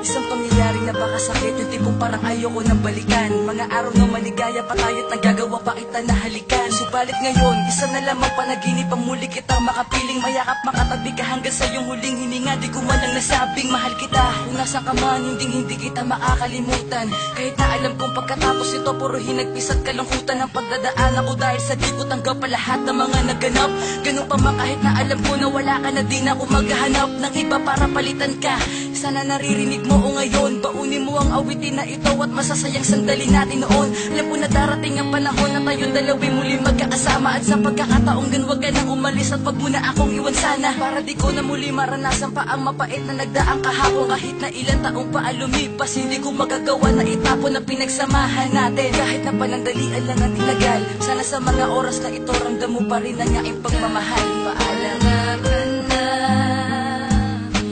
Isang pangyayaring napakasakit, yung tipong parang ayoko nang balikan. Mga araw na maligaya pa tayo't nagagawa pa kita na halikan. Subalit ngayon, isa na lamang panaginip ang muli kitang makapiling. Mayakap makatabi ka hanggang sa iyong huling hininga. Di ko man lang nasabing mahal kita. Kung nasa ka man, hindi kita makakalimutan. Kahit na alam kong pagkatapos ito puro hinagpis at kalungkutan ang pagdadaan ako. Dahil sa di ko tanggap pa lahat ng mga naganap. Ganun pa man kahit na alam ko na wala ka na, di na ako maghahanap ng iba para palitan ka. Sana naririnig mo o ngayon, baunin mo ang awitin na ito at masasayang sandali natin noon. Alam ko na darating ang panahon na tayong dalawi muli magkakasama. At sa pagkakataong gan wag ka nang umalis at wag mo na akong iwan sana. Para di ko na muli maranasan pa ang mapait na nagdaang kahapon. Kahit na ilang taong pa lumipas, hindi ko magagawa na itapon na pinagsamahan natin. Kahit na panandalian lang ang tinagal, sana sa mga oras na ito ramdam mo pa rin ang aking pagmamahal. Paalam na ka na,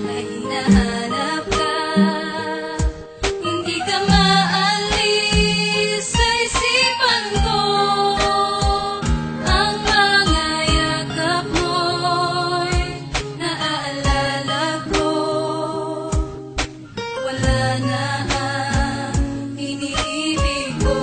na hinahanap ka. Hindi ka maalis sa isipan ko. Ang mga yakap mo'y naaalala ko. Wala na ang iniibig ko.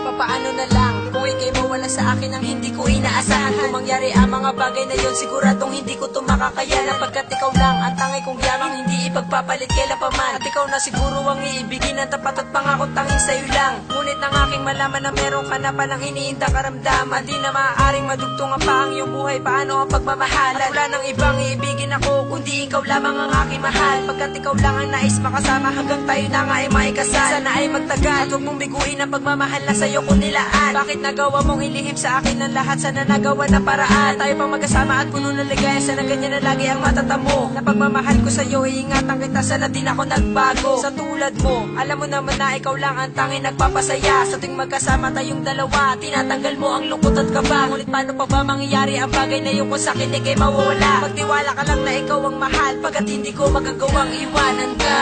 Papaano na lang kung ika'y mawala sa akin ang hindi ko inaasahan. Kung mangyari ang mga bagay na yon, siguradong hindi ko ito makakayanan. Pagkat ikaw lang ang tangay kong yamang hindi ipagpapalit kailan pa man. At ikaw na siguro ang iibigin ng tapat at pangako tanging sa'yo lang. Ngunit nang aking malaman na meron ka na palang iniindang karamdaman, di na maaaring madugtungan pa ang iyong buhay. Paano ang pagmamahalan? At wala nang ibang iibigin ako kundi ikaw lamang ang aking mahal. Pagkat ikaw lang ang nais makasama hanggang tayo na nga ay maikasal. Sana ay magtagal at huwag mong biguin ang pagmamahal na sa'yo ko nilaan. Bakit nagawa mong ilihim sa akin ang lahat? Sana nagawa na paraan tayo pang magkasama at puno ng ligaya. Sana ganyan na lagi ang matatamo na pagmamahal ko sa'yo. Iingatan kita, sana din ako nagbago. Sa tulad mo, alam mo naman na ikaw lang ang tanging nagpapasaya. Sa tuwing magkasama tayong dalawa, tinatanggal mo ang lungkot at kaba. Ngunit paano pa ba mangyayari ang bagay na yung kung sakit ika'y mawawala? Magtiwala ka lang na ikaw ang mahal, pagkat hindi ko magagawang iwanan ka.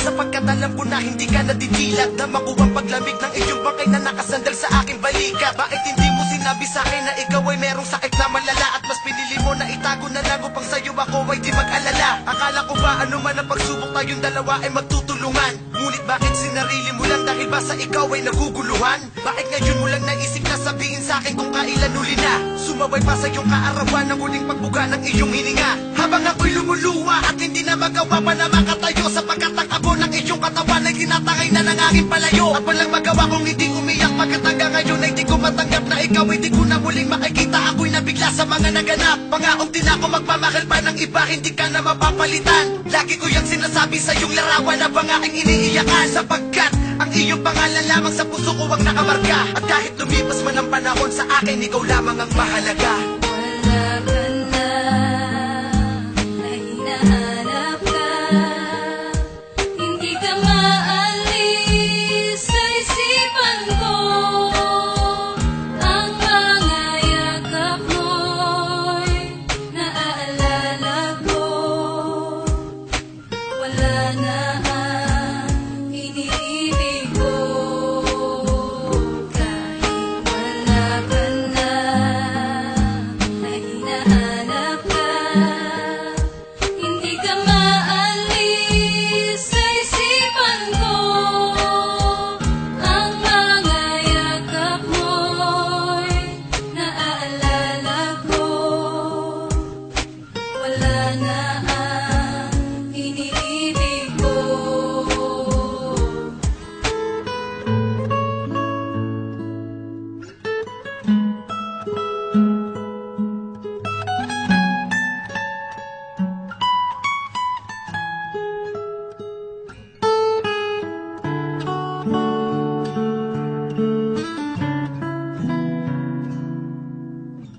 Sapagkat alam ko na hindi ka nadidilat na makuwang paglamig ng iyong bangkay na nakasandal sa aking balikat. Bakit hindi mo sinabi sa akin na ikaw ay merong sakit na malala? At mas pinili mo na itago na lang upang sa'yo ako ay di mag-alala. Akala ko ba ano man ang pagsubok tayong dalawa ay magtutulungan? Ngunit bakit sinarili mo lang dahil ba sa ikaw ay naguguluhan? Bakit ngayon mo lang naisip na sabihin sa akin kung kailan uli na? Sumabay pa sa iyong kaarawan ng huling pagbuga ng iyong hininga. Habang ako'y lumuluwa at hindi na magawa pa na makatayo, sapagkat ang abo ng iyong katawan ay tinatangay na ng aking palayo. At walang magawa kung hindi umiyak, pagkat hanggang ngayon ay di ko matanggap na ikaw ay di ko na muling makikita. Ako'y nabigla sa mga naganap. Pangaong din ako magmamahal pa ng iba, hindi ka na mapapalitan. Lagi ko yung sinasabi sa iyong larawan na bang aking iniiyakan, sapagkat ang iyong pangalan lamang sa puso ko ang nakamarka. At kahit lumipas man ang panahon, sa akin ikaw lamang ang mahalaga. Wala ka na, na hinahanap ka. Hindi ka maalis sa isipan ko. Ang mga yakap mo'y naaalala ko. Wala na ang iniibig ko. Kahit wala ka na,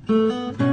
Thank